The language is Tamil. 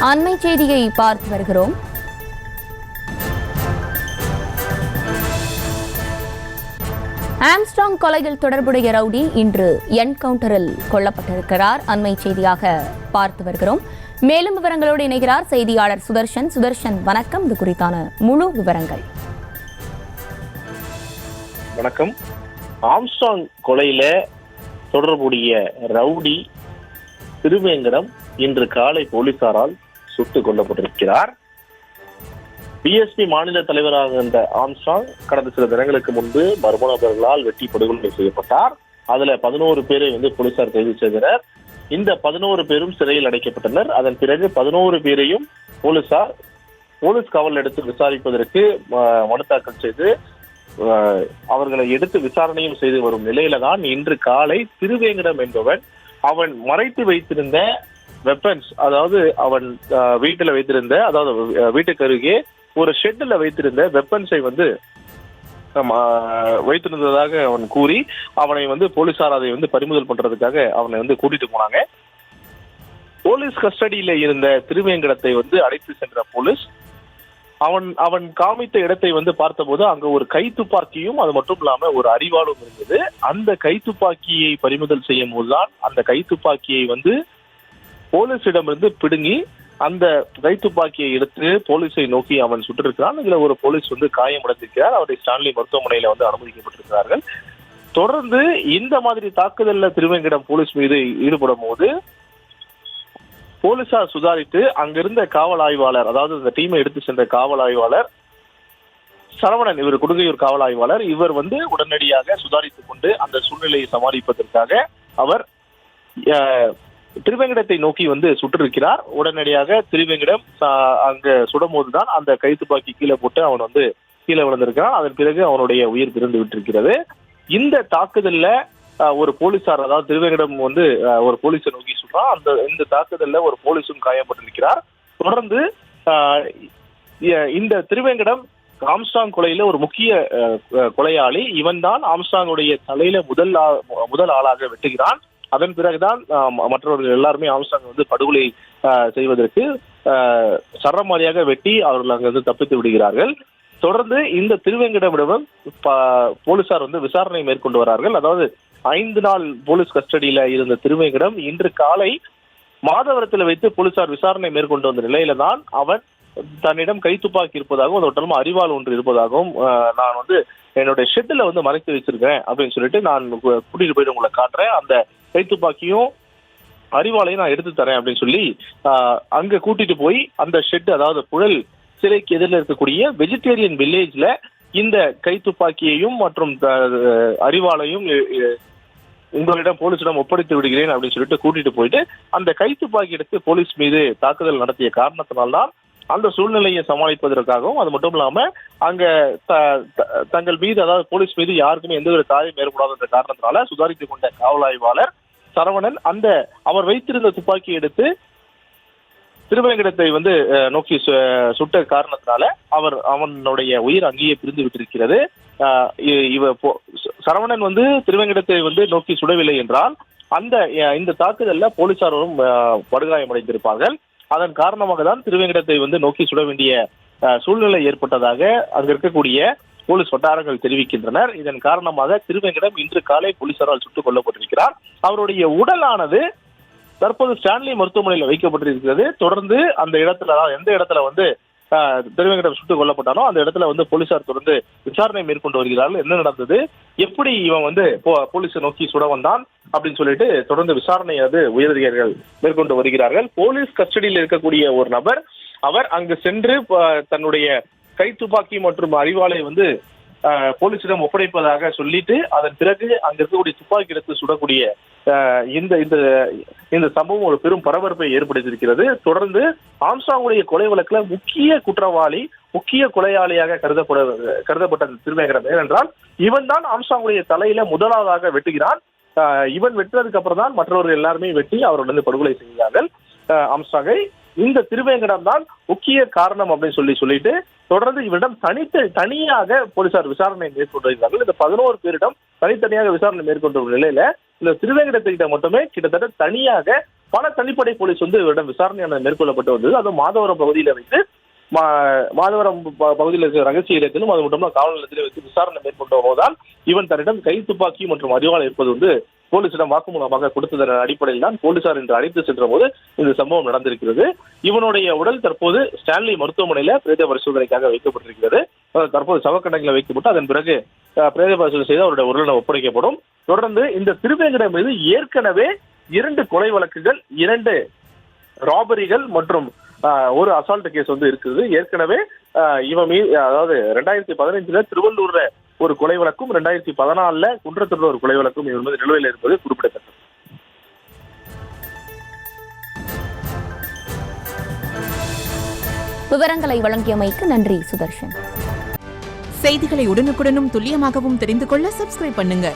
அண்மை செய்தியை பார்த்து வருகிறோம். ஆம்ஸ்ட்ராங் கொலையில் தொடர்புடைய ரவுடி இன்று என்கவுண்டரில் கொல்லப்பட்டிருக்கிறார். அண்மை செய்தியாக பார்த்து வருகிறோம். மேலும் விவரங்களோடு இணைகிறார் செய்தியாளர் சுதர்ஷன். சுதர்ஷன், வணக்கம். இது குறித்தான முழு விவரங்கள். வணக்கம். ஆம்ஸ்ட்ராங் கொலையில தொடர்புடைய ரவுடி திருவேங்கடம் இன்று காலை போலீசாரால் சுட்டுக் கொல்லப்பட்டிருக்கிறார். பிஎஸ்பி மாநில தலைவராக இருந்த ஆம்ஸ்ட்ராங் கடந்த சில தினங்களுக்கு முன்பு மர்ம நபர்களால் வெட்டி படுகொலை செய்யப்பட்டார். அதுல 11 பேரை போலீசார் கைது செய்தனர். இந்த 11 பேரும் சிறையில் அடைக்கப்பட்டனர். அதன் பிறகு 11 பேரையும் போலீஸ் காவல் எடுத்து விசாரிப்பதற்கு மனு தாக்கல் செய்து அவர்களை எடுத்து விசாரணையும் செய்து வரும் நிலையில தான் இன்று காலை திருவேங்கடம் என்பவன் அவன் மறைத்து வைத்திருந்த வெப்பன்ஸ், அதாவது அவன் வீட்டுல வைத்திருந்த, அதாவது வீட்டுக்கு அருகே ஒரு ஷெட்ல வைத்திருந்த வெப்பன்ஸை வைத்திருந்ததாக அவன் கூறி அவனை போலீசார் அதை பறிமுதல் பண்றதுக்காக அவனை கூட்டிட்டு போனாங்க. போலீஸ் கஸ்டடியில இருந்த திருவேங்கடத்தை அழைத்து சென்ற போலீஸ் அவன் காமித்த இடத்தை பார்த்தபோது அங்க ஒரு கைத்துப்பாக்கியும் அது மட்டும் இல்லாம ஒரு அரிவாளும் இருந்தது. அந்த கைத்துப்பாக்கியை பறிமுதல் செய்யும் போதுதான் அந்த கைத்துப்பாக்கியை போலீசிடமிருந்து பிடுங்கி அந்த கைத்துப்பாக்கியை எடுத்து போலீஸை நோக்கி அவன் சுட்டிருக்கிறான். இதுல ஒரு போலீஸ் காயமடைந்திருக்கிறார். அவரை ஸ்டான்லி மருத்துவமனையில அனுமதிக்கப்பட்டிருக்கிறார்கள். தொடர்ந்து இந்த மாதிரி தாக்குதல்ல திருவேங்கடம் போலீஸ் மீது ஈடுபடும் போது போலீசார் சுதாரித்து அங்கிருந்த காவல் ஆய்வாளர், அதாவது இந்த டீமை எடுத்து சென்ற காவல் ஆய்வாளர் சரவணன், இவர் கொடுங்கையூர் காவல் ஆய்வாளர், இவர் உடனடியாக சுதாரித்துக் கொண்டு அந்த சூழ்நிலையை சமாளிப்பதற்காக அவர் திருவேங்கடத்தை நோக்கி சுட்டிருக்கிறார். உடனடியாக திருவேங்கடம் அங்க சுடும் போதுதான் அந்த கைத்துப்பாக்கி கீழே போட்டு அவன் கீழே விழுந்திருக்கிறான். அதன் பிறகு அவனுடைய உயிர் பிரிந்து விட்டிருக்கிறது. இந்த தாக்குதல்ல ஒரு போலீசார், அதாவது திருவேங்கடம் ஒரு போலீஸை நோக்கி சொல்றான். இந்த தாக்குதல்ல ஒரு போலீஸும் காயப்பட்டிருக்கிறார். தொடர்ந்து இந்த திருவேங்கடம் ஆம்ஸ்ட்ராங் கொலையில ஒரு முக்கிய கொலையாளி. இவன் தான் ஆம்ஸ்ட்ராங்குடைய தலையில முதல் ஆளாக வெட்டுகிறான். அதன் பிறகுதான் மற்றவர்கள் எல்லாருமே ஆம்ஸ்ட்ராங் படுகொலை செய்வதற்கு சரமாரியாக வெட்டி அவர்கள் அங்கு தப்பித்து விடுகிறார்கள். தொடர்ந்து இந்த திருவேங்கடமிடம் போலீசார் விசாரணை மேற்கொண்டு வரார்கள். அதாவது 5 நாள் போலீஸ் கஸ்டடியில இருந்த திருவேங்கடம் இன்று காலை மாதவரத்தில் வைத்து போலீசார் விசாரணை மேற்கொண்டு வந்த நிலையில தான் அவன் தன்னிடம் கைத்துப்பாக்கி இருப்பதாகவும் அதோட அரிவாள் ஒன்று இருப்பதாகவும் நான் என்னுடைய ஷெட்ல மறைத்து வச்சிருக்கேன் அப்படின்னு சொல்லிட்டு நான் கூட்டிட்டு போயிட்டு உங்களை காட்டுறேன், அந்த கைத்துப்பாக்கியும் அரிவாளையும் நான் எடுத்து தரேன் அப்படின்னு சொல்லி அங்க கூட்டிட்டு போய் அந்த ஷெட், அதாவது புழல் சிறைக்கு எதிரில் இருக்கக்கூடிய வெஜிடேரியன் வில்லேஜ்ல இந்த கைத்துப்பாக்கியையும் மற்றும் அரிவாளையும் உங்களிடம் போலீசிடம் ஒப்படைத்து விடுகிறேன் அப்படின்னு சொல்லிட்டு கூட்டிட்டு போயிட்டு அந்த கைத்துப்பாக்கி எடுத்து போலீஸ் மீது தாக்குதல் நடத்திய காரணத்தினால்தான் அந்த சூழ்நிலையை சமாளிப்பதற்காகவும் அது மட்டும் இல்லாம அங்க தங்கள் மீது, அதாவது போலீஸ் மீது யாருக்குமே எந்தவித காயம் ஏற்படாத என்ற காரணத்தினால சுதாரித்துக் கொண்ட காவல் ஆய்வாளர் சரவணன் அவர் வைத்திருந்த துப்பாக்கி எடுத்து திருவேங்கடத்தை நோக்கி சுட்ட காரணத்தினால அவனுடைய உயிர் அங்கேயே பிரிந்து விட்டிருக்கிறது. சரவணன் திருவேங்கடத்தை நோக்கி சுடவில்லை என்றால் இந்த தாக்குதல்ல போலீசாரும் படுகாயமடைந்திருப்பார்கள். அதன் காரணமாக தான் திருவேங்கடத்தை நோக்கி சுட வேண்டிய சூழ்நிலை ஏற்பட்டதாக அங்க இருக்கக்கூடிய போலீஸ் வட்டாரங்கள் தெரிவிக்கின்றனர். இதன் காரணமாக திருவேங்கடம் இன்று காலை போலீசாரால் சுட்டுக் கொல்லப்பட்டிருக்கிறார். அவருடைய உடலானது தற்போது ஸ்டான்லி மருத்துவமனையில் வைக்கப்பட்டிருக்கிறது. தொடர்ந்து அந்த இடத்துல, எந்த இடத்துல திருவேங்கடம் சுட்டுக் கொல்லப்பட்டானோ அந்த இடத்துல போலீசார் தொடர்ந்து விசாரணை மேற்கொண்டு வருகிறார்கள். என்ன நடந்தது, எப்படி இவன் போலீஸை நோக்கி சுட வந்தான் அப்படின்னு சொல்லிட்டு தொடர்ந்து விசாரணையாவது உயரதிகாரிகள் மேற்கொண்டு வருகிறார்கள். போலீஸ் கஸ்டடியில் இருக்கக்கூடிய ஒரு நபர் அவர் அங்கு சென்று தன்னுடைய கைத்துப்பாக்கி மற்றும் அரிவாளை போலீசிடம் ஒப்படைப்பதாக சொல்லிட்டு அதன் பிறகு அங்க இருக்கக்கூடிய துப்பாக்கி எடுத்து சுடக்கூடிய இந்த சம்பவம் ஒரு பெரும் பரபரப்பை ஏற்படுத்தியிருக்கிறது. தொடர்ந்து ஆம்ஸ்ட்ராங்குடைய கொலை வழக்குல முக்கிய குற்றவாளி, முக்கிய கொலையாளியாக கருதப்பட்ட திருவேங்கடம். ஏனென்றால் இவன் தான் ஆம்ஸ்ட்ராங்குடைய தலையில முதலாவதாக வெட்டுகிறான். இவன் வெட்டுறதுக்கு அப்புறம் தான் மற்றவர்கள் எல்லாருமே வெட்டி அவர்கள் படுகொலை செய்கிறார்கள் ஆம்ஸ்ட்ராங்கை. இந்த திருவேங்கடம் தான் முக்கிய காரணம் அப்படின்னு சொல்லிட்டு தொடர்ந்து இவரிடம் தனியாக போலீசார் விசாரணை மேற்கொண்டு வருகிறார்கள். இந்த 11 பேரிடம் தனித்தனியாக விசாரணை மேற்கொண்ட நிலையில இந்த திருவேங்கடத்திட்ட மட்டுமே கிட்டத்தட்ட தனியாக பல தனிப்படை போலீஸ் வந்து இவரிடம் விசாரணையான மேற்கொள்ளப்பட்டு வந்தது. அதுவும் மாதவரம் பகுதியில வைத்து மாதவரம் பகுதியில் இருக்கிற ரகசிய இடத்திலும் அது மட்டும் காவல் நிலையத்திலே வைத்து விசாரணை மேற்கொண்ட போதுதான் இவன் தன்னிடம் கை துப்பாக்கி மற்றும் அறிவாள் இருப்பது வந்து போலீசிடம் வாக்குமூலமாக கொடுத்ததன் அடிப்படையில் தான் போலீசார் இன்று அழைத்து சென்ற போது இந்த சம்பவம் நடந்திருக்கிறது. இவனுடைய உடல் தற்போது ஸ்டான்லி மருத்துவமனையில பிரேத பரிசோதனைக்காக வைக்கப்பட்டிருக்கிறது. தற்போது சவக்கடங்களை வைக்கப்பட்டு அதன் பிறகு பிரேத பரிசோதனை செய்து அவருடைய உடலிடம் ஒப்படைக்கப்படும். தொடர்ந்து இந்த திருவேங்கடம் மீது ஏற்கனவே 2 கொலை வழக்குகள், 2 ராபரிகள் மற்றும் ஒரு அசால்ட் கேஸ் வந்து இருக்குது. ஏற்கனவே இவன் மீது, அதாவது 2015 திருவள்ளூர்ல ஒரு கொலை வழக்கும் 2014 குன்றத்தூர்ல ஒரு கொலை வழக்கும் இவர் மீது நிலுவையில் இருப்பது குறிப்பிடத்தக்கது. விவரங்களை வழங்கியமைக்கு நன்றி சுதர்ஷன். செய்திகளை உடனுக்குடனும் துல்லியமாகவும் தெரிந்து கொள்ள சப்ஸ்கிரைப் பண்ணுங்க.